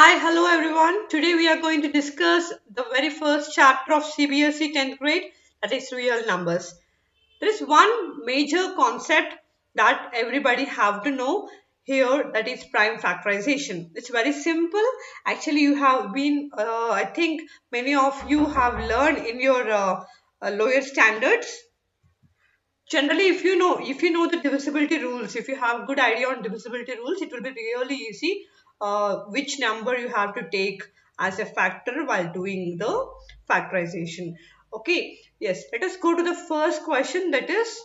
Hi, hello everyone. Today we are going to discuss the very first chapter of CBSE 10th grade, that is real numbers. There is one major concept that everybody have to know here, that is prime factorization. It's very simple. Actually, you have been, I think many of you have learned in your lower standards. Generally, if you know the divisibility rules, if you have good idea on divisibility rules, it will be really easy which number you have to take as a factor while doing the factorization. Okay, yes, let us go to the first question, that is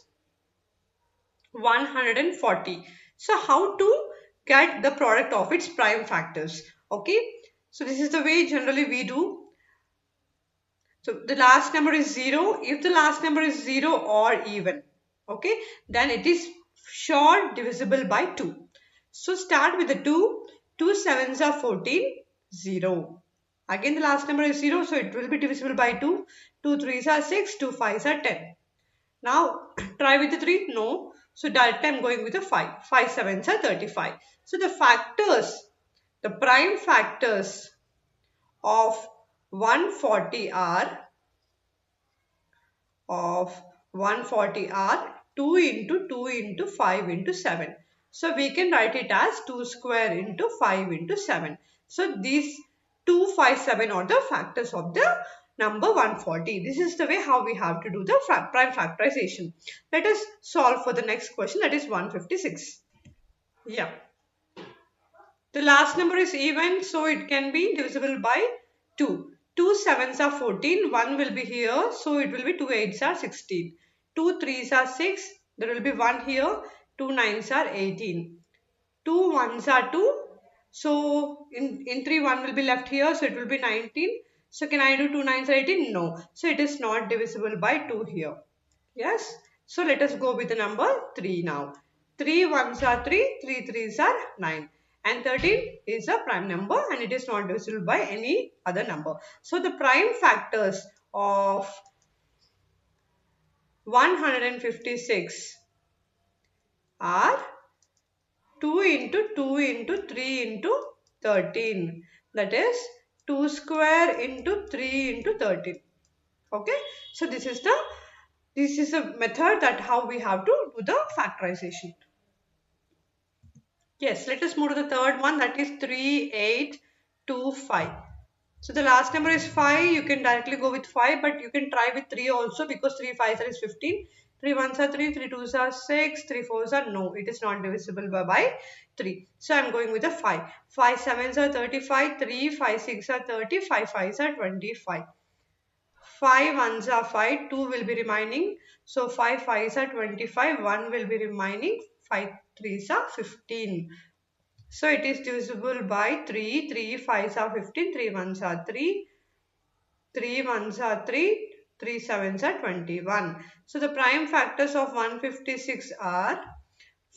140. So how to get the product of its prime factors? Okay, so this is the way generally we do. So the last number is 0. If the last number is 0 or even, okay, then it is sure divisible by 2. So start with the 2. 2 sevens are 14, 0. Again the last number is 0, so it will be divisible by 2. 2 threes are 6, 2 fives are 10. Now try with the 3, no. So directly I am going with the 5. 5 sevens are 35. So the factors, the prime factors of 140 are 2 into 2 into 5 into 7. So we can write it as 2 square into 5 into 7. So these 2, 5, 7 are the factors of the number 140. This is the way how we have to do the prime factorization. Let us solve for the next question, that is 156. Yeah. The last number is even, so it can be divisible by 2. 2 sevens are 14, 1 will be here, so it will be 2 eights are 16. 2 threes are 6, there will be 1 here, 2 nines are 18. 2 ones are 2, so in 3 1 will be left here, so it will be 19. So can I do 2 nines are 18? No. So it is not divisible by 2 here. Yes. So let us go with the number 3 now. 3 ones are 3, 3 threes are 9. And 13 is a prime number and it is not divisible by any other number. So the prime factors of 156 are 2 into 2 into 3 into 13. That is 2 square into 3 into 13. Okay. So this is a method that how we have to do the factorization. Yes, let us move to the third one, that is 3, 8, 2, 5. So the last number is 5. You can directly go with 5, but you can try with 3 also, because 3 5s is 15. 3 ones are 3, 3 twos are 6, 3 fours are no. It is not divisible by 3. So I am going with the 5. 5 sevens are 35, 3, 5 6 are 30, 5 5s are 25. 5 ones are 5, 2 will be remaining. So 5 5s are 25, 1 will be remaining, 5 3s are 15. So it is divisible by 3, 3 5s are 15, 3 ones are 3, 3 ones are 3, 3 sevens are 21. So the prime factors of 156 are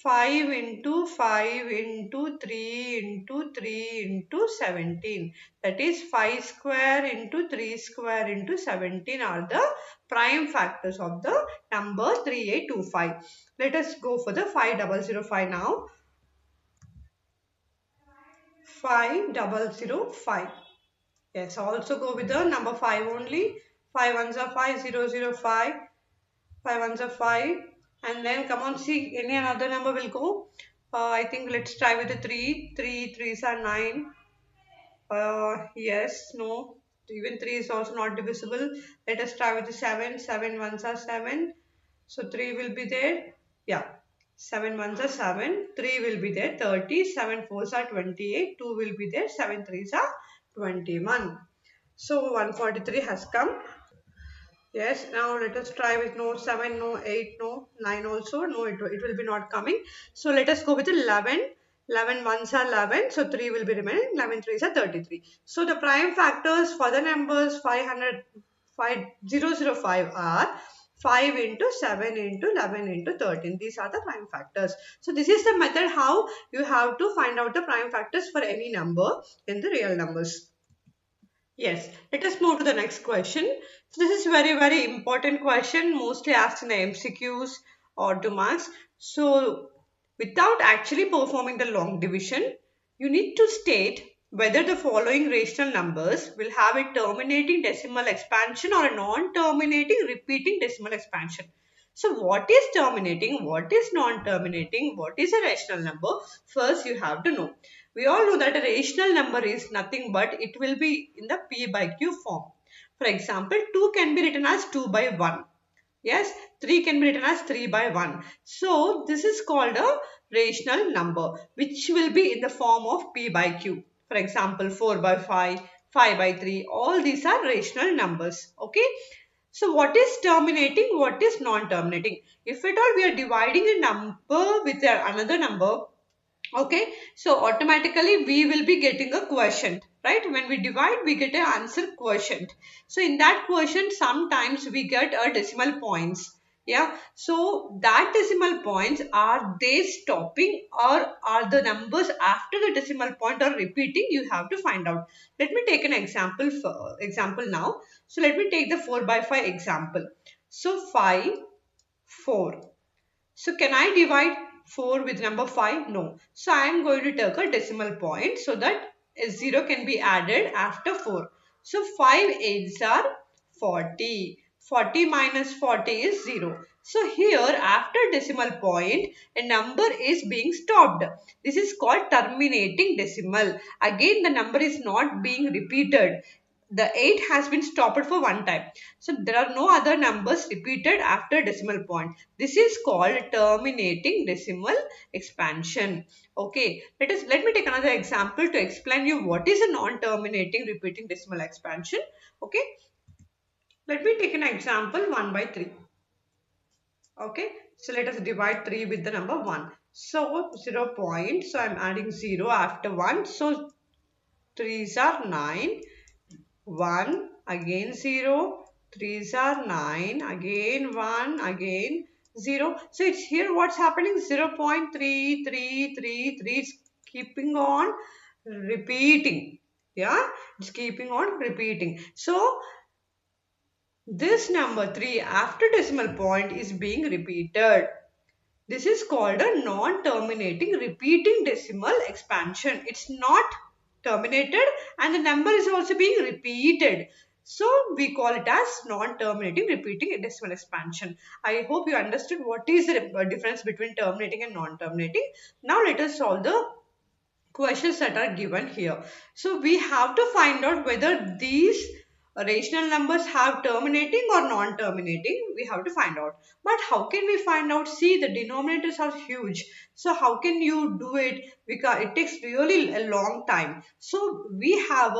5 into 5 into 3 into 3 into 17. That is 5 square into 3 square into 17 are the prime factors of the number 3825. Let us go for the 5005 now. 5005. Yes, also go with the number 5 only. 5 ones are 5, 0, 0, 5. 5 ones are 5. And then come on, see any another number will go. I think let's try with the 3. 3 threes are 9. Yes, no. Even 3 is also not divisible. Let us try with the 7. 7 ones are 7. So 3 will be there. Yeah. 7 ones are 7. 3 will be there. 30. 7 fours are 28. 2 will be there. 7 threes are 21. So 143 has come. Yes, now let us try with no 7, no 8, no 9 also. No, it will be not coming. So let us go with 11. 11 ones are 11, so 3 will be remaining. 11 threes are 33. So the prime factors for the numbers 5005 are 5 into 7 into 11 into 13. These are the prime factors. So this is the method how you have to find out the prime factors for any number in the real numbers. Yes, let us move to the next question. So this is very important question, mostly asked in the MCQs or 2 marks. So without actually performing the long division, you need to state whether the following rational numbers will have a terminating decimal expansion or a non-terminating repeating decimal expansion. So what is terminating, what is non-terminating, what is a rational number? First you have to know. We all know that a rational number is nothing but it will be in the p by q form. For example, 2 can be written as 2 by 1. Yes, 3 can be written as 3 by 1. So this is called a rational number which will be in the form of p by q. For example, 4 by 5, 5 by 3, all these are rational numbers. Okay. So what is terminating, what is non-terminating? If at all we are dividing a number with another number, okay, so automatically we will be getting a quotient, right? When we divide, we get an answer quotient. So in that quotient, sometimes we get a decimal points. Yeah, so that decimal points, are they stopping or are the numbers after the decimal point are repeating? You have to find out. Let me take an example now. So let me take the 4 by 5 example. So 5, 4. So can I divide 4 with number 5? No. So I am going to take a decimal point so that a 0 can be added after 4. So 5 8s are 40. 40 minus 40 is 0. So here after decimal point a number is being stopped. This is called terminating decimal. Again the number is not being repeated. The 8 has been stopped for one time. So there are no other numbers repeated after decimal point. This is called terminating decimal expansion. Okay, let me take another example to explain you what is a non-terminating repeating decimal expansion. Okay, let me take an example 1 by 3. Okay, so let us divide 3 with the number 1. So 0 point, so I am adding 0 after 1. So 3s are 9. 1, again 0, 3s are 9, again 1, again 0. So it's here what's happening, 0.3333, it's keeping on repeating. Yeah, it's keeping on repeating. So this number 3 after decimal point is being repeated. This is called a non-terminating repeating decimal expansion. It's not terminated and the number is also being repeated. So we call it as non-terminating repeating decimal expansion. I hope you understood what is the difference between terminating and non-terminating. Now let us solve the questions that are given here. So we have to find out whether these rational numbers have terminating or non-terminating. We have to find out. But how can we find out? See, the denominators are huge. So how can you do it? Because it takes really a long time. So we have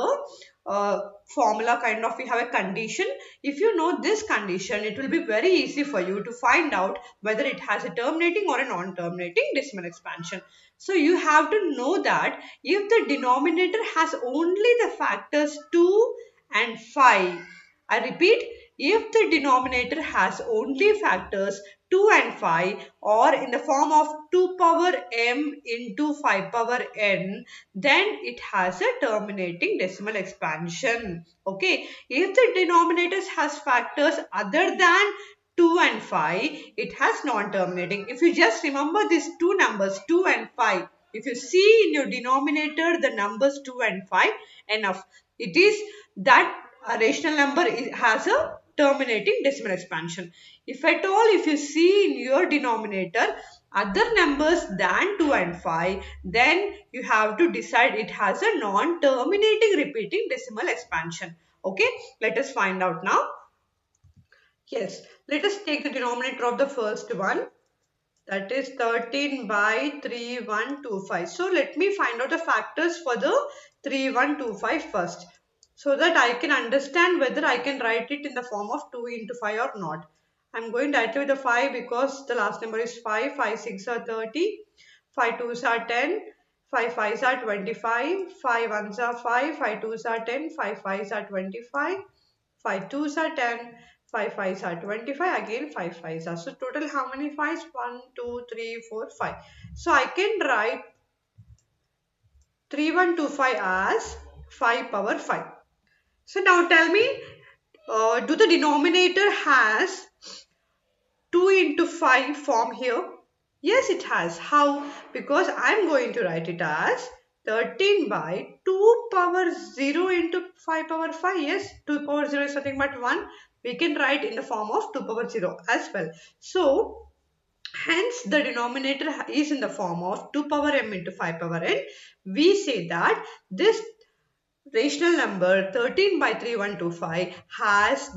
a formula kind of, we have a condition. If you know this condition, it will be very easy for you to find out whether it has a terminating or a non-terminating decimal expansion. So you have to know that if the denominator has only the factors 2 and 5. I repeat, if the denominator has only factors 2 and 5 or in the form of 2 power m into 5 power n, then it has a terminating decimal expansion. Okay, if the denominator has factors other than 2 and 5, it has non-terminating. If you just remember these two numbers 2 and 5, if you see in your denominator the numbers 2 and 5, enough. It is that a rational number has a terminating decimal expansion. If at all, if you see in your denominator other numbers than 2 and 5, then you have to decide it has a non-terminating repeating decimal expansion. Okay, let us find out now. Yes, let us take the denominator of the first one. That is 13 by 3125. So let me find out the factors for the 3125 first, so that I can understand whether I can write it in the form of 2 into 5 or not. I'm going directly with the 5 because the last number is 5. 5 6 are 30. 5 2s are 10. 5 5s are 25. 5 1s are 5. 5 2s are 10. 5 5s are 25. 5 2s are 10. 5 5s are 25. Again 5 5s are. So total how many 5s? 1, 2, 3, 4, 5. So I can write 3125 as 5 power 5. So now tell me, do the denominator has 2 into 5 form here? Yes, it has. How? Because I am going to write it as 13 by 2 power 0 into 5 power 5. Yes, 2 power 0 is nothing but 1. We can write in the form of 2 power 0 as well. So, hence the denominator is in the form of 2 power m into 5 power n. We say that this rational number 13 by 3125 has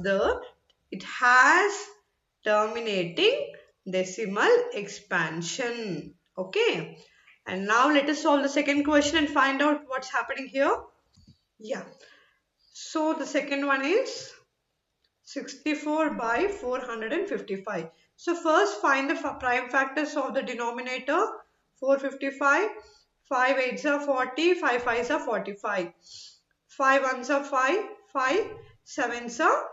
terminating decimal expansion. Okay. And now let us solve the second question and find out what's happening here. Yeah. So the second one is 64 by 455. So first find the prime factors of the denominator. 455. 5 8s are 40. 5 5s are 45. 5 1s are 5. 5 7s are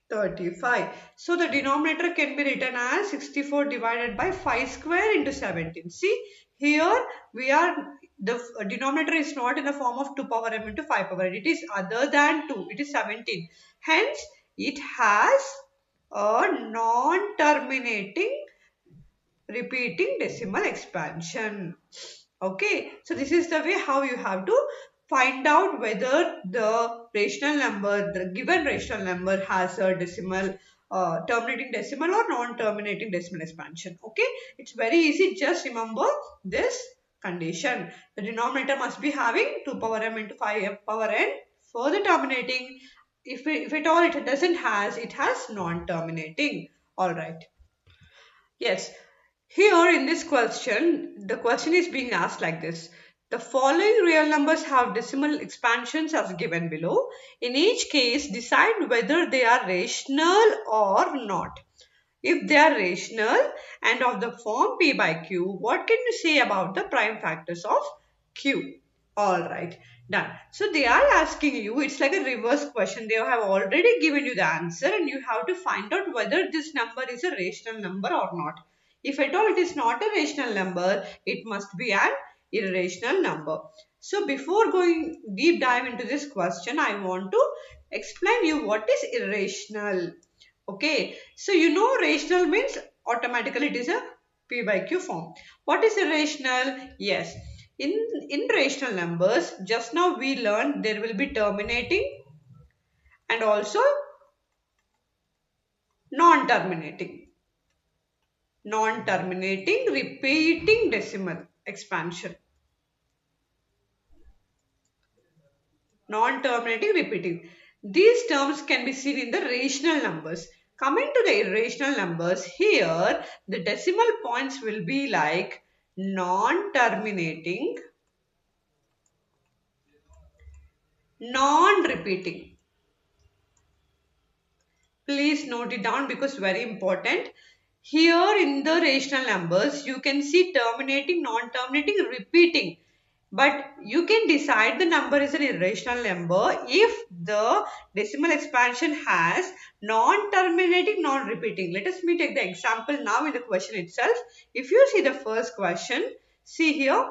35. So the denominator can be written as 64 divided by 5 square into 17. See, here the denominator is not in the form of 2 power m into 5 power n. It is other than 2. It is 17. Hence, it has a non-terminating repeating decimal expansion. Okay, so this is the way how you have to find out whether the given rational number has a terminating decimal or non-terminating decimal expansion. Okay, it's very easy. Just remember this condition. The denominator must be having 2 power m into 5 power n. For the terminating, if at all it has non-terminating. All right. Yes. Here in this question, the question is being asked like this. The following real numbers have decimal expansions as given below. In each case, decide whether they are rational or not. If they are rational and of the form P by Q, what can you say about the prime factors of Q? Alright, done. So they are asking you, it's like a reverse question. They have already given you the answer and you have to find out whether this number is a rational number or not. If at all it is not a rational number, it must be an irrational number. So before going deep dive into this question, I want to explain you what is irrational. Okay, so you know rational means automatically it is a P by Q form. What is irrational? Yes, in rational numbers, just now we learned there will be terminating and also non-terminating. Non-terminating repeating decimal expansion. Non-terminating repeating. These terms can be seen in the rational numbers. Coming to the irrational numbers, here the decimal points will be like non-terminating, non-repeating. Please note it down because very important. Here in the rational numbers, you can see terminating, non-terminating, repeating. But you can decide the number is an irrational number if the decimal expansion has non-terminating, non-repeating. Let us take the example now in the question itself. If you see the first question, see here,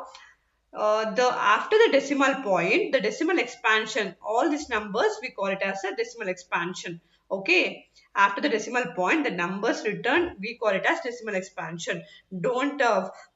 after the decimal point, the decimal expansion, all these numbers we call it as a decimal expansion. Okay, after the decimal point, the numbers returned, we call it as decimal expansion. Don't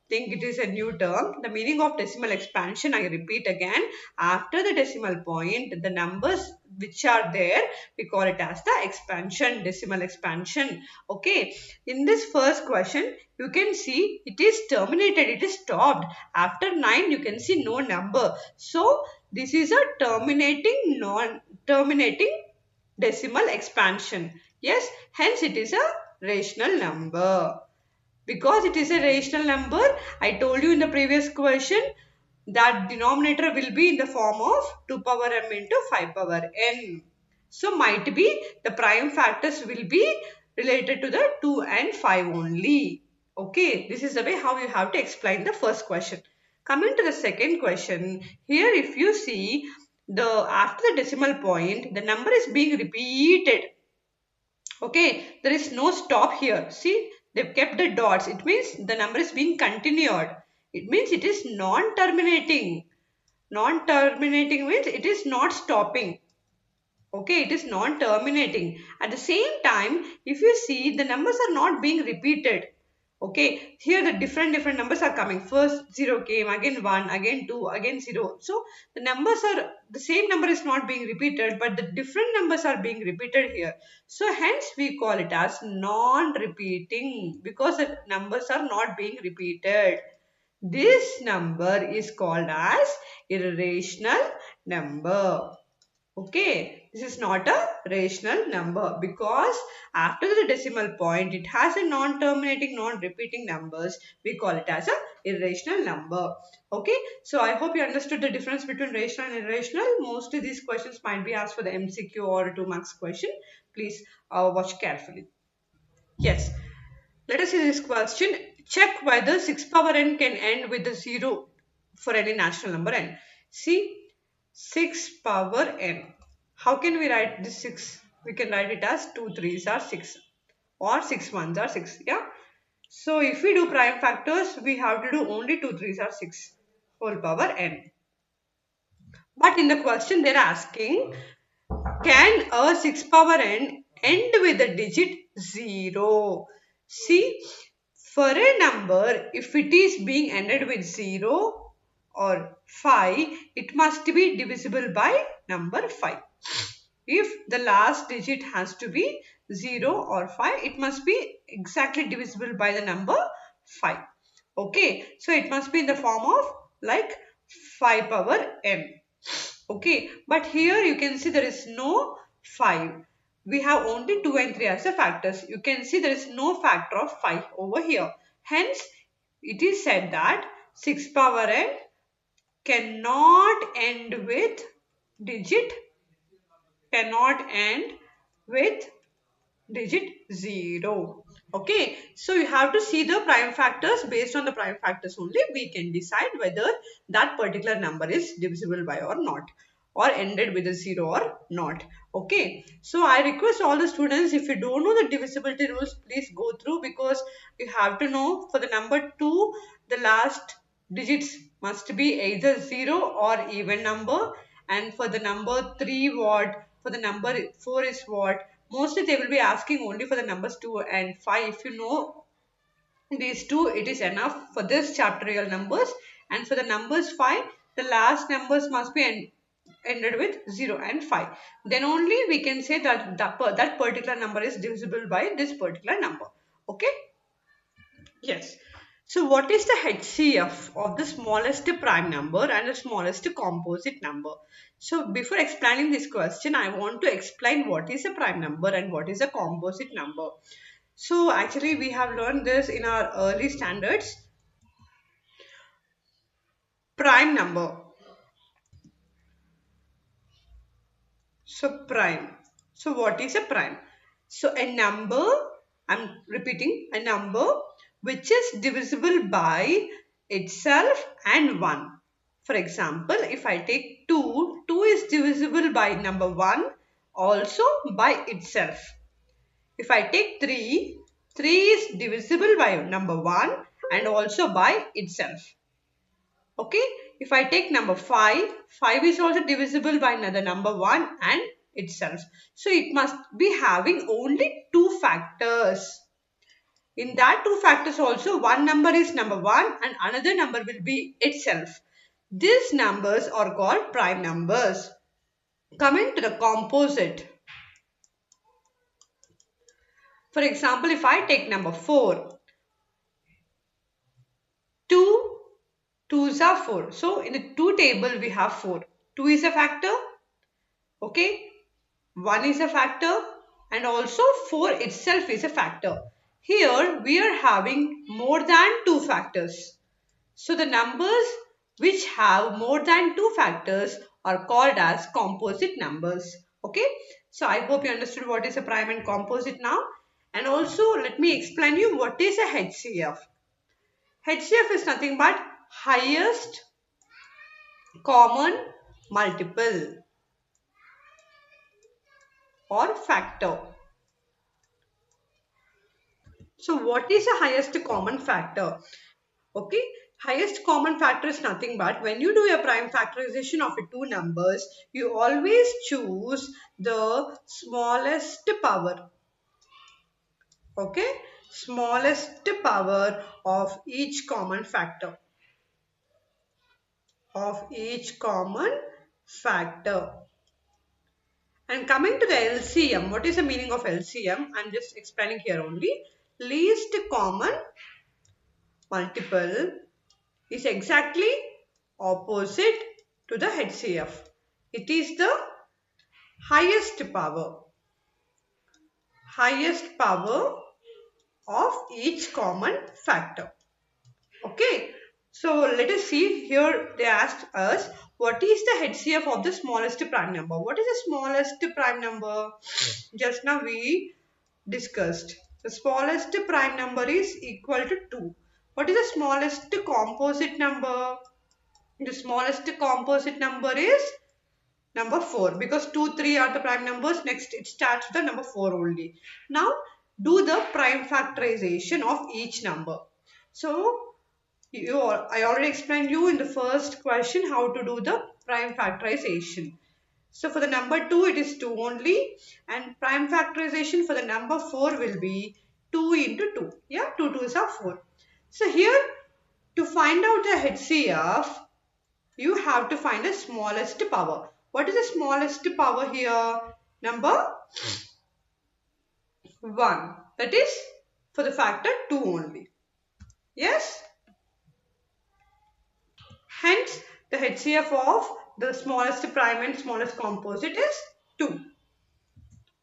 think it is a new term. The meaning of decimal expansion, I repeat again, after the decimal point, the numbers which are there, we call it as the expansion, decimal expansion. Okay, in this first question, you can see it is terminated, it is stopped. After 9, you can see no number. So, this is a terminating, non-terminating decimal expansion. Yes, hence it is a rational number. Because it is a rational number, I told you in the previous question that denominator will be in the form of 2 power m into 5 power n. So might be the prime factors will be related to the 2 and 5 only. Okay, this is the way how you have to explain the first question. Coming to the second question, here if you see after the decimal point, the number is being repeated. Okay, there is no stop here. See, they've kept the dots. It means the number is being continued. It means it is non-terminating. Non-terminating means it is not stopping. Okay, it is non-terminating. At the same time, if you see the numbers are not being repeated. Okay, here the different numbers are coming. First 0 came, again 1, again 2, again 0. So the numbers are, the same number is not being repeated, but the different numbers are being repeated here. So hence we call it as non-repeating, because the numbers are not being repeated. This number is called as irrational number. Okay, this is not a rational number because after the decimal point it has a non-terminating, non-repeating numbers. We call it as a irrational number. Okay, so I hope you understood the difference between rational and irrational. Mostly these questions might be asked for the MCQ or a 2 marks question. Please watch carefully. Yes, let us see this question. Check whether 6 power n can end with a 0 for any natural number n. See, 6 power n. How can we write this 6? We can write it as 2 3s are 6 or 6 1s are 6. Yeah. So if we do prime factors, we have to do only 2 3s are 6 whole power n. But in the question they're asking, can a 6 power n end with a digit 0? See, for a number, if it is being ended with 0 or 5, it must be divisible by number 5. If the last digit has to be 0 or 5, it must be exactly divisible by the number 5. Okay, so it must be in the form of like 5 power n. Okay, but here you can see there is no 5. We have only 2 and 3 as the factors. You can see there is no factor of 5 over here. Hence, it is said that 6 power n cannot end with digit, cannot end with digit 0. Okay, so you have to see the prime factors. Based on the prime factors only, we can decide whether that particular number is divisible by or not, or ended with a 0 or not. Okay, so I request all the students, if you don't know the divisibility rules, please go through, because you have to know for the number 2, the last digits must be either 0 or even number, and for the number 3 what, for the number 4 is what. Mostly they will be asking only for the numbers 2 and 5. If you know these two, it is enough for this chapter real numbers. And for the numbers 5, the last numbers must be ended with 0 and 5. Then only we can say that that particular number is divisible by this particular number. Okay? Yes. So what is the HCF of the smallest prime number and the smallest composite number? So before explaining this question, I want to explain what is a prime number and what is a composite number. So actually we have learned this in our early standards. Prime number. So prime. So what is a prime? So a number, I'm repeating, a number which is divisible by itself and 1. For example, if I take 2, 2 is divisible by number 1, also by itself. If I take 3, 3 is divisible by number 1 and also by itself. Okay, if I take number 5, 5 is also divisible by another number 1 and itself. So it must be having only 2 factors. In that 2 factors also, one number is number 1 and another number will be itself. These numbers are called prime numbers. Coming to the composite. For example, if I take number 4, 2 2s are 4. So in the 2 table we have 4. 2 is a factor. Okay. 1 is a factor and also 4 itself is a factor. Here we are having more than 2 factors. So the numbers which have more than 2 factors are called as composite numbers. Okay. So I hope you understood what is a prime and composite now. And also let me explain you what is a HCF. HCF is nothing but highest common multiple or factor. So what is the highest common factor? Okay, highest common factor is nothing but when you do a prime factorization of two numbers, you always choose the smallest power. Okay, smallest power of each common factor. Of each common factor. And coming to the LCM, what is the meaning of LCM? I'm just explaining here only. Least common multiple is exactly opposite to the HCF. It is the highest power of each common factor. Okay, so let us see here. They asked us what is the HCF of the smallest prime number. What is the smallest prime number? Just now we discussed. The smallest prime number is equal to 2. What is the smallest composite number? The smallest composite number is number 4, because 2, 3 are the prime numbers. Next it starts with the number 4 only. Now do the prime factorization of each number. So I already explained you in the first question how to do the prime factorization. So for the number 2 it is 2 only, and prime factorization for the number 4 will be 2 into 2. Yeah, 2 2s are 4. So here to find out the HCF, you have to find the smallest power. What is the smallest power here? Number 1. That is for the factor 2 only. Yes? Hence, the HCF of the smallest prime and smallest composite is 2.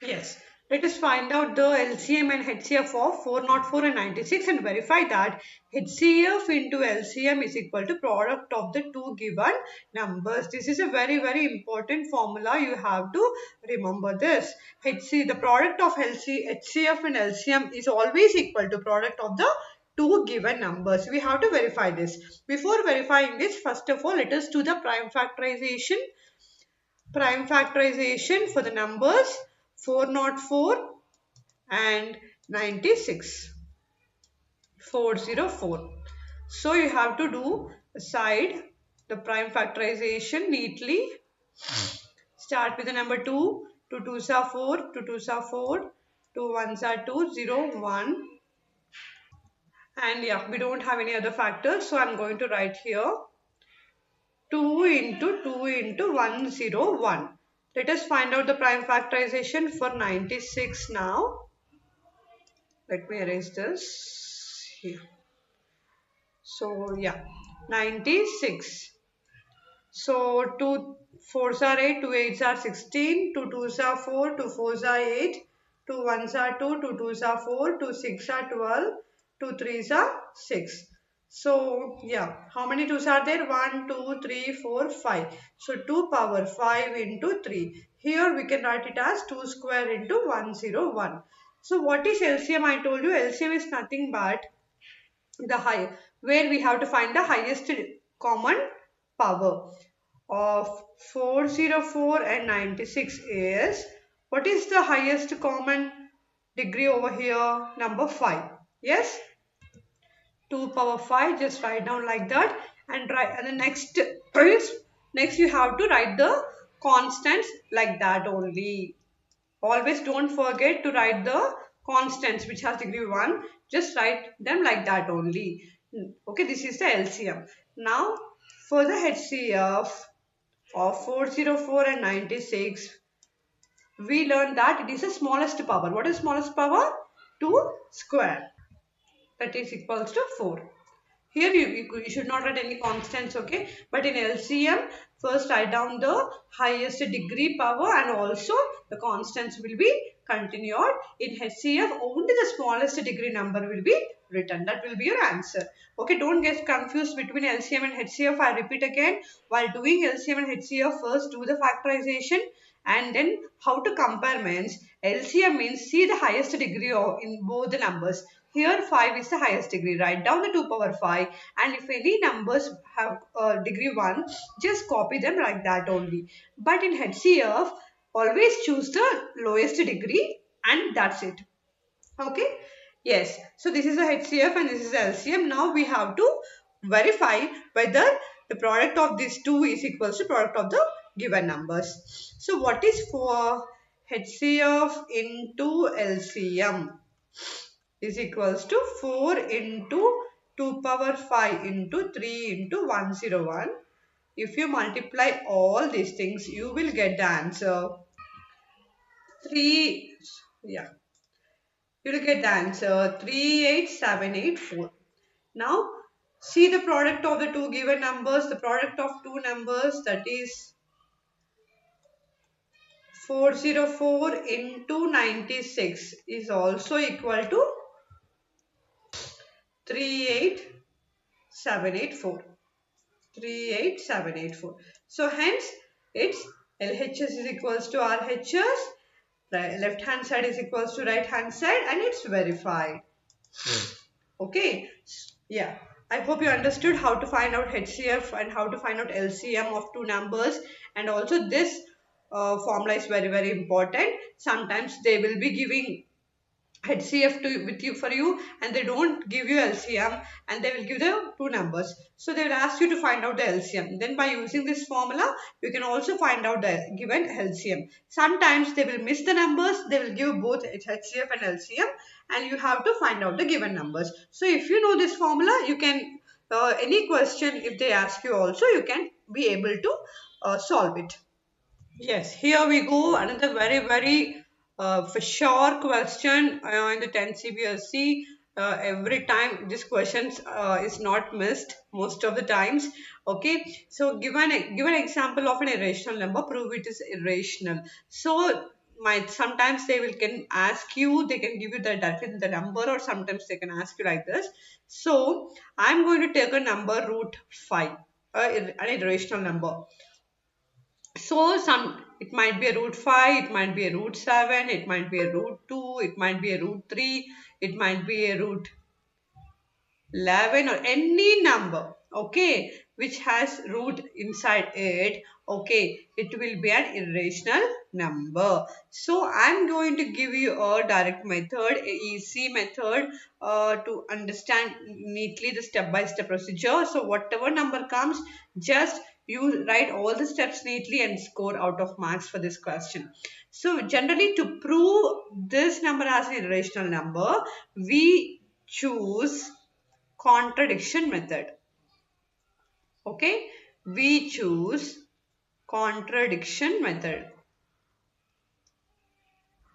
Yes. Let us find out the LCM and HCF of 404 and 96 and verify that HCF into LCM is equal to product of the two given numbers. This is a very important formula. You have to remember this. The product of HCF and LCM is always equal to product of the two given numbers. We have to verify this. Before verifying this, first of all, let us do the prime factorization. Prime factorization for the numbers 404 and 96. 404. So you have to do aside the prime factorization neatly. Start with the number 2. 2 2s are 4. 2 2s are 4. 2 1s are 2. 0 1. And yeah, we don't have any other factors. So I'm going to write here 2 into 2 into 101. Let us find out the prime factorization for 96 now. Let me erase this here. So yeah, 96. So 2 4s are 8, 2 8s are 16, 2 2s are 4, 2 4s are 8, 2 1s are 2, 2 2s are 4, 2 6 are 12, 2 3s are 6. So yeah, how many 2s are there? 1, 2, 3, 4, 5. So 2 power 5 into 3. Here we can write it as 2 square into 101. So what is LCM? I told you LCM is nothing but the where we have to find the highest common power of 404 and 96 is, what is the highest common degree over here? Number 5. Yes, 2 power 5, just write down like that, and the next is, next you have to write the constants like that only. Always don't forget to write the constants which has degree 1. Just write them like that only. Okay, this is the LCM. Now for the HCF of 404 and 96, we learned that it is the smallest power. What is smallest power? 2 square. That is equals to 4. Here you should not write any constants, okay? But in LCM, first write down the highest degree power and also the constants will be continued. In HCF, only the smallest degree number will be written. That will be your answer. Okay, don't get confused between LCM and HCF. I repeat again, while doing LCM and HCF, first do the factorization and then how to compare means LCM means see the highest degree in both the numbers. Here 5 is the highest degree. Write down the 2 power 5, and if any numbers have degree 1, just copy them like that only. But in HCF, always choose the lowest degree and that's it. Okay. Yes. So this is the HCF and this is the LCM. Now we have to verify whether the product of these two is equals to product of the given numbers. So what is for HCF into LCM? is equals to 4 into 2 power 5 into 3 into 101. If you multiply all these things, you will get the answer 3, yeah, you will get the answer 38784. Now, see the product of the two given numbers. The product of two numbers, that is 404 into 96, is also equal to 38784. 38784. So hence its LHS is equals to RHS, left hand side is equals to right hand side, and it's verified. Okay, yeah. I hope you understood how to find out HCF and how to find out LCM of two numbers, and also this formula is very important. Sometimes they will be giving HCF with you for you, and they don't give you LCM, and they will give the two numbers. So they will ask you to find out the LCM. Then by using this formula, you can also find out the given LCM. Sometimes they will miss the numbers. They will give both HCF and LCM, and you have to find out the given numbers. So if you know this formula, you can any question if they ask you also, you can be able to solve it. Yes, here we go. Another very for sure question in the 10 CBSE. Every time this questions is not missed most of the times. Okay, so give an example of an irrational number. Prove it is irrational. So might sometimes they will can ask you. They can give you the directly the number, or sometimes they can ask you like this. So I'm going to take a number root 5, an irrational number. So it might be a root 5, it might be a root 7, it might be a root 2, it might be a root 3, it might be a root 11, or any number, okay, which has root inside it. Okay, it will be an irrational number. So I'm going to give you a direct method, a easy method to understand neatly the step-by-step procedure. So whatever number comes, just you write all the steps neatly and score out of marks for this question. So generally, to prove this number as an irrational number, we choose contradiction method. Okay, we choose contradiction method.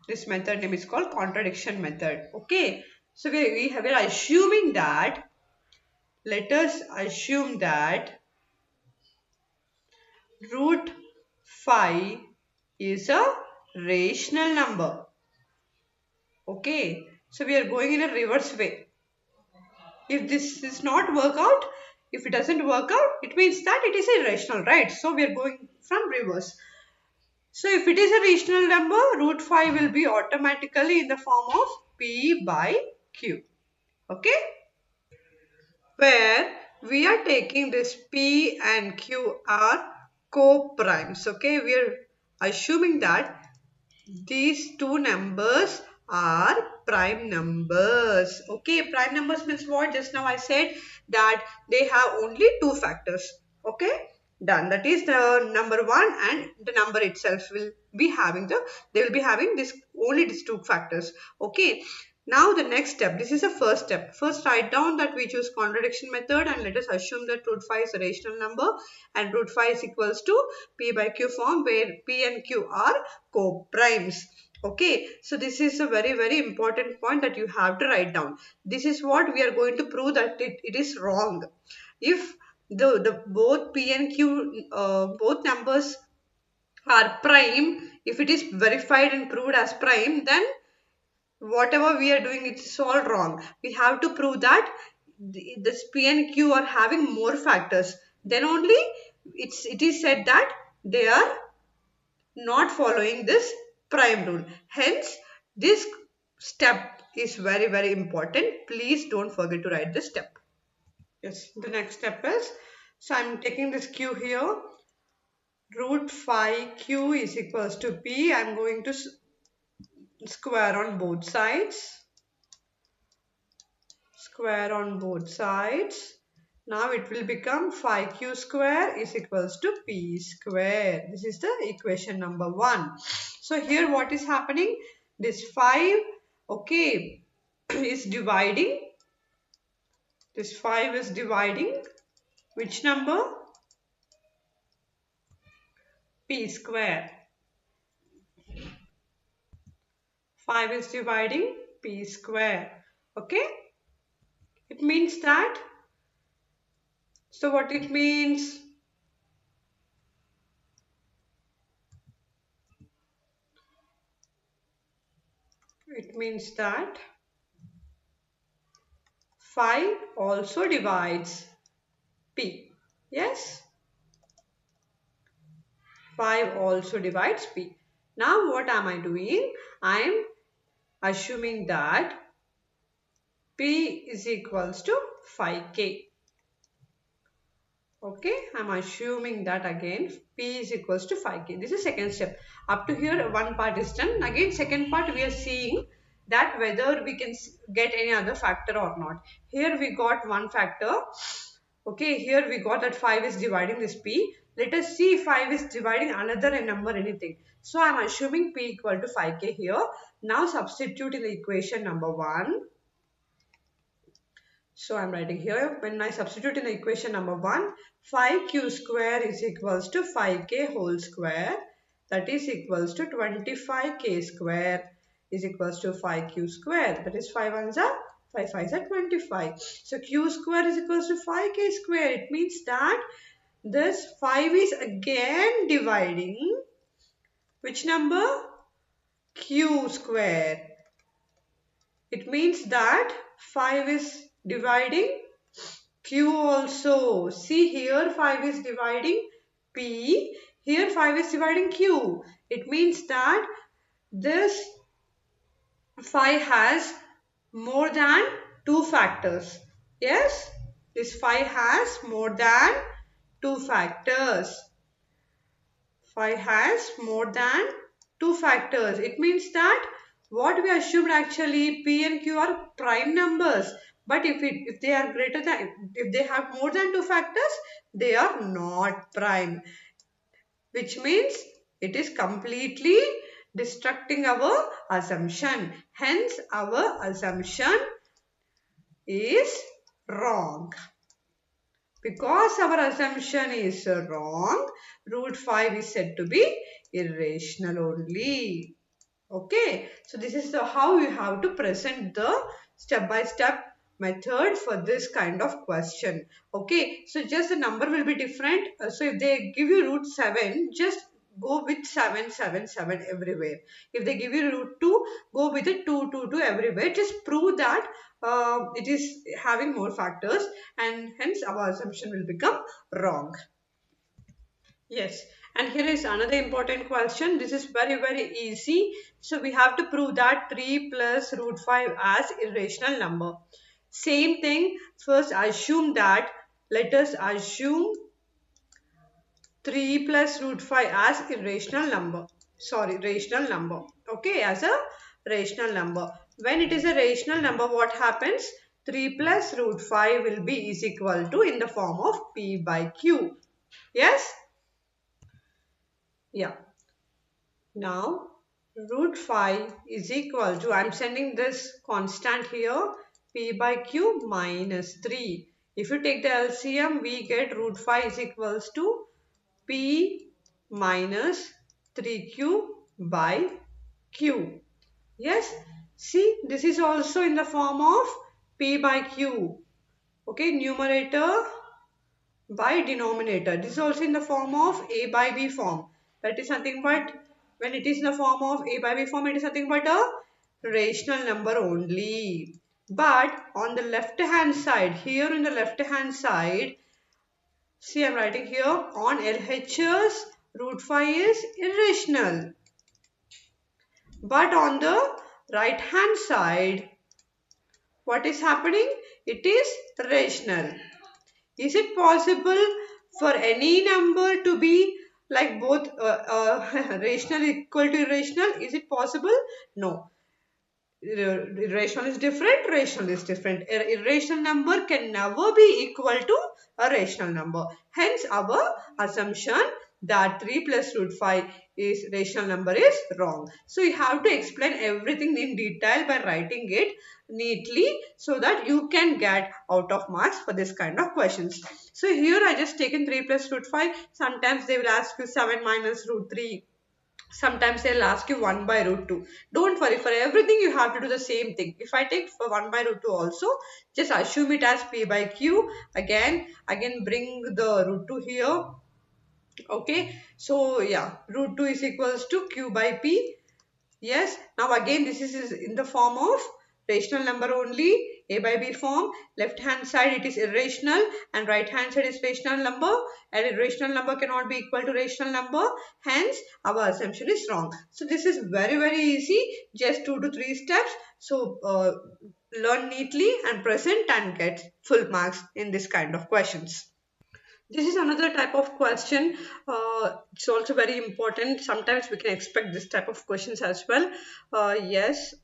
This method name is called contradiction method. Okay, so we're assuming that, let us assume that root 5 is a rational number. Okay, so we are going in a reverse way. If this is not work out, if it doesn't work out, it means that it is irrational, right? So we are going from reverse. So if it is a rational number, root 5 will be automatically in the form of P by Q. Okay? Where we are taking this P and Q are co-primes. Okay? We are assuming that these two numbers are prime numbers. Okay, prime numbers means what? Just now I said that they have only two factors. Okay, done. That is the number 1 and the number itself will be having they will be having this only these two factors. Okay. Now the next step, this is the first step. First write down that we choose contradiction method, and let us assume that root 5 is a rational number and root 5 is equals to P by Q form, where P and Q are co-primes. Okay, so this is a very important point that you have to write down. This is what we are going to prove that it is wrong. If the both P and Q, both numbers are prime, if it is verified and proved as prime, then whatever we are doing, it's all wrong. We have to prove that this P and Q are having more factors. Then only it is said that they are not following this prime rule. Hence, this step is very important. Please don't forget to write this step. Yes, the next step is, so I'm taking this Q here. Root 5 Q is equals to P. I'm going to square on both sides. Square on both sides. Now it will become 5Q square is equals to P square. This is the equation number 1. So here what is happening? This 5, okay, is dividing, this 5 is dividing which number? P square. 5 is dividing P square. Okay? It means that, so what it means? It means that 5 also divides P. Yes? 5 also divides P. Now what am I doing? I am assuming that P is equals to 5K. Okay, I'm assuming that again P is equals to 5K. This is second step. Up to here one part is done. Again second part we are seeing that whether we can get any other factor or not. Here we got one factor. Okay, here we got that 5 is dividing this P. Let us see if 5 is dividing another number anything. So I am assuming P equal to 5K here. Now substitute in the equation number 1. So I am writing here, when I substitute in the equation number 1, 5Q square is equals to 5K whole square. That is equals to 25K square is equals to 5Q square. That is 5 ones are 5 5s are 25. So Q square is equals to 5K square. It means that this 5 is again dividing which number? Q square. It means that 5 is dividing Q also. See here 5 is dividing P. Here 5 is dividing Q. It means that this 5 has more than 2 factors. Yes, this 5 has more than 2 factors. 5 has more than 2 factors. It means that what we assumed actually P and Q are prime numbers. But if they are greater than, if they have more than 2 factors, they are not prime. Which means it is completely destructing our assumption. Hence our assumption is wrong. Because our assumption is wrong, root 5 is said to be irrational only. Okay, so this is how you have to present the step-by-step method for this kind of question. Okay, so just the number will be different. So if they give you root 7, just go with 7 7 7 everywhere. If they give you root 2, go with the 2 2 2 everywhere. Just prove that it is having more factors, and hence our assumption will become wrong. Yes, and here is another important question. This is very easy. So we have to prove that 3 plus root 5 as irrational number. Same thing, first assume that, let us assume 3 plus root 5 as irrational number. Sorry, rational number. Okay, as a rational number. When it is a rational number, what happens? 3 plus root 5 will be is equal to in the form of P by Q. Yes? Yeah. Now, root 5 is equal to, I am sending this constant here, P by Q minus 3. If you take the LCM, we get root 5 is equals to P minus 3Q by Q. Yes, see, this is also in the form of P by Q. Okay, numerator by denominator. This is also in the form of A by B form. That is nothing but, when it is in the form of A by B form, it is nothing but a rational number only. But on the left hand side, here in the left hand side, see, I am writing here on LHS, root 5 is irrational. But on the right hand side, what is happening? It is rational. Is it possible for any number to be like both rational equal to irrational? Is it possible? No. Irrational is different, rational is different. An irrational number can never be equal to a rational number. Hence our assumption that 3 plus root 5 is rational number is wrong. So you have to explain everything in detail by writing it neatly so that you can get out of marks for this kind of questions. So here I just taken 3 plus root 5. Sometimes they will ask you 7 minus root 3. Sometimes they'll ask you 1 by root 2. Don't worry, for everything you have to do the same thing. If I take for 1 by root 2 also, just assume it as p by q. Again bring the root 2 here. Okay, so yeah, root 2 is equals to q by p. Yes, now again this is in the form of rational number only, a by b form. Left hand side it is irrational and right hand side is rational number, and irrational number cannot be equal to rational number, hence our assumption is wrong. So this is very easy, just 2 to 3 steps. So learn neatly and present and get full marks in this kind of questions. This is another type of question. It's also very important. Sometimes we can expect this type of questions as well. Yes.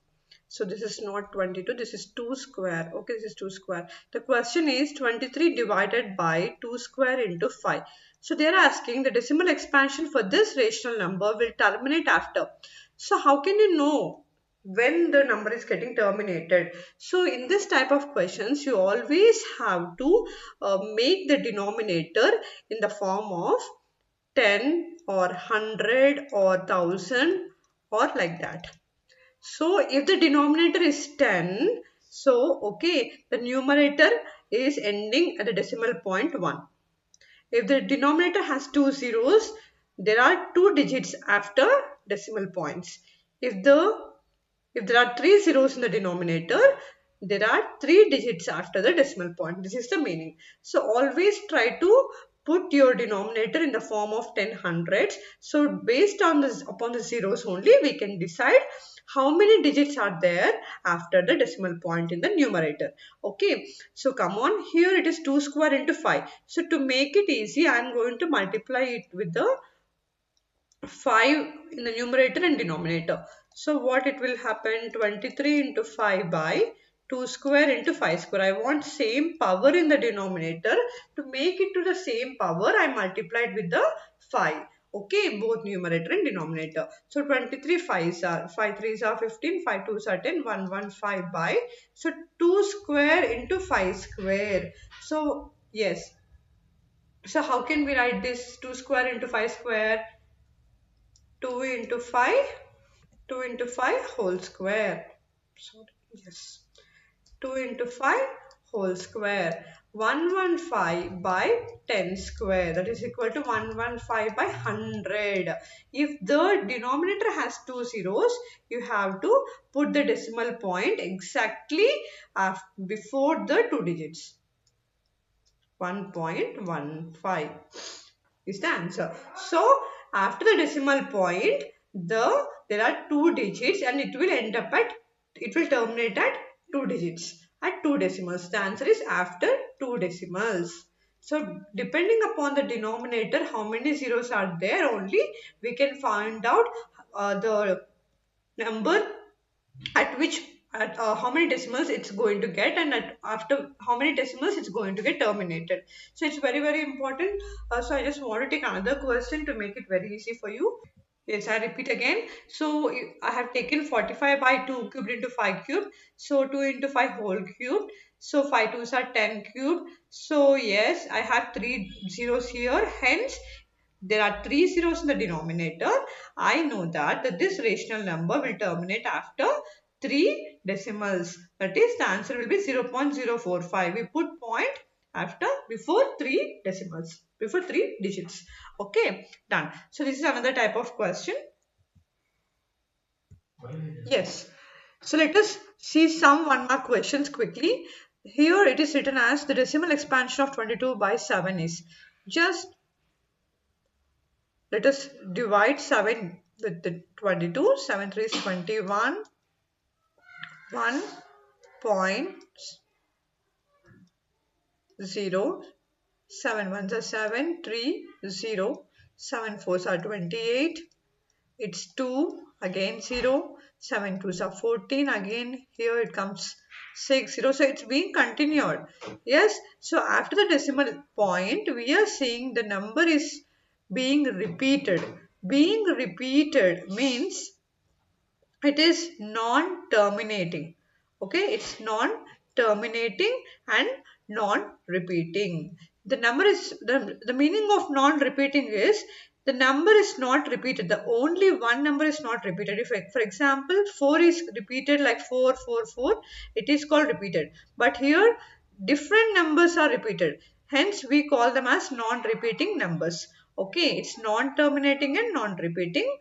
So this is not 22. This is 2 square. Okay, this is 2 square. The question is 23 divided by 2 square into 5. So they are asking the decimal expansion for this rational number will terminate after. So how can you know when the number is getting terminated? So in this type of questions, you always have to make the denominator in the form of 10 or 100 or 1000 or like that. So if the denominator is 10, so okay, the numerator is ending at the decimal point 1. If the denominator has 2 zeros, there are 2 digits after decimal points. If there are 3 zeros in the denominator, there are 3 digits after the decimal point. This is the meaning. So always try to put your denominator in the form of 10 hundreds. So based on this, upon the zeros only, we can decide how many digits are there after the decimal point in the numerator. Okay, so come on, here it is 2 square into 5. So to make it easy, I am going to multiply it with the 5 in the numerator and denominator. So what it will happen, 23 into 5 by 2 square into 5 square. I want same power in the denominator. To make it to the same power, I multiplied with the 5. Okay, both numerator and denominator. So 23 5s are 5 3s are 15, 5 2s are 10, 1 1 5 by. So 2 square into 5 square. So yes. So how can we write this? 2 square into 5 square? 2 into 5, 2 into 5 whole square. Sorry, yes. 2 into 5 whole square. 115 by 10 square, that is equal to 115 by 100. If the denominator has 2 zeros, you have to put the decimal point exactly before the 2 digits. 1.15 is the answer. So after the decimal point, there are 2 digits and it will terminate at 2 digits, at 2 decimals. The answer is after 2 decimals. So depending upon the denominator, how many zeros are there only, we can find out the number at how many decimals it's going to get, and after how many decimals it's going to get terminated. So it's very important. So I just want to take another question to make it very easy for you. Yes, I repeat again. So I have taken 45 by 2 cubed into 5 cubed. So 2 into 5 whole cubed. So 5 2s are 10 cubed. So yes, I have 3 zeros here. Hence, there are 3 zeros in the denominator. I know that this rational number will terminate after 3 decimals. That is, the answer will be 0.045. We put point before 3 decimals, before 3 digits. Okay, done. So this is another type of question. Yes. So let us see some 1 mark questions quickly. Here it is written as the decimal expansion of 22 by 7 is. Just let us divide 7 with the 22. 7 3 is 21. 1.0. 7 1s are 7. 3 0. 7 4s are 28. It's 2. Again 0. 7 2s are 14. Again here it comes 6 0. So it's being continued. Yes. So after the decimal point, we are seeing the number is being repeated. Being repeated means it is non-terminating. Okay, it's non-terminating and non-repeating. The number is the meaning of non-repeating is the number is not repeated. The only one number is not repeated. If, for example, 4 is repeated like 4, 4, 4, it is called repeated. But here, different numbers are repeated. Hence, we call them as non-repeating numbers. Okay, it's non-terminating and non-repeating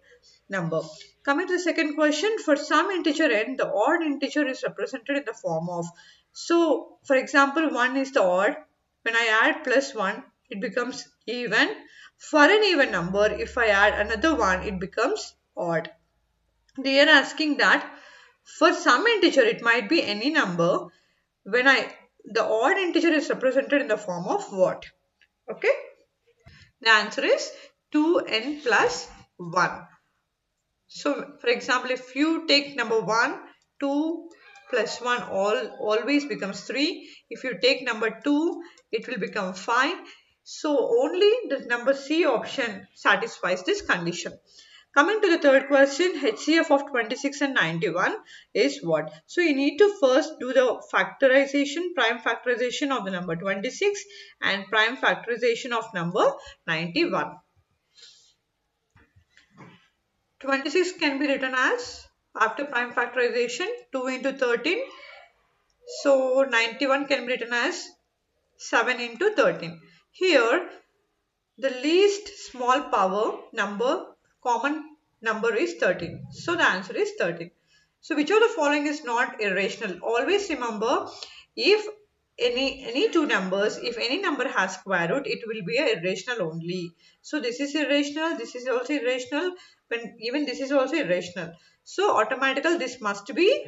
number. Coming to the second question, for some integer n, the odd integer is represented in the form of. So, for example, 1 is the odd. When I add plus 1, it becomes even. For an even number, if I add another 1, it becomes odd. They are asking that for some integer, it might be any number. The odd integer is represented in the form of what? Okay. The answer is 2n plus 1. So, for example, if you take number 1, 2 plus 1 always becomes 3. If you take number 2, it will become 5. So, only the number C option satisfies this condition. Coming to the third question, HCF of 26 and 91 is what? So, you need to first do the factorization, prime factorization of the number 26 and prime factorization of number 91. 26 can be written as, after prime factorization, 2 into 13. So 91 can be written as 7 into 13. Here, the least small power number, common number is 13. So the answer is 13. So which of the following is not irrational? Always remember, if any two numbers, if any number has square root, it will be a irrational only. So this is irrational, this is also irrational, when even this is also irrational. So automatically this must be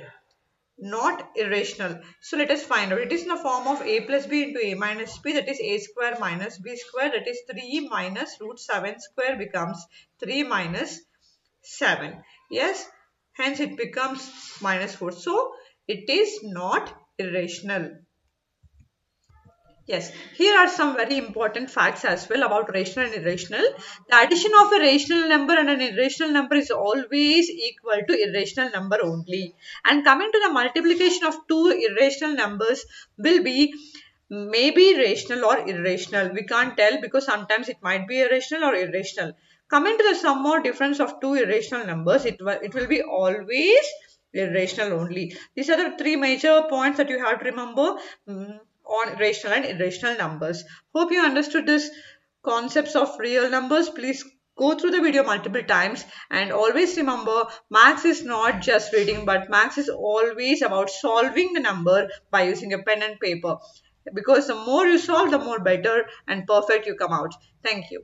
not irrational. So let us find out. It is in the form of a plus b into a minus b, that is a square minus b square, that is 3 minus root 7 square becomes 3 minus 7. Yes, hence it becomes minus 4. So it is not irrational. Yes, here are some very important facts as well about rational and irrational. The addition of a rational number and an irrational number is always equal to irrational number only. And coming to the multiplication of two irrational numbers will be maybe rational or irrational. We can't tell because sometimes it might be irrational or irrational. Coming to the sum or difference of two irrational numbers, it will be always irrational only. These are the three major points that you have to remember on rational and irrational numbers. Hope you understood this concepts of real numbers. Please go through the video multiple times and always remember, maths is not just reading, but maths is always about solving the number by using a pen and paper, because the more you solve, the more better and perfect you come out. Thank you.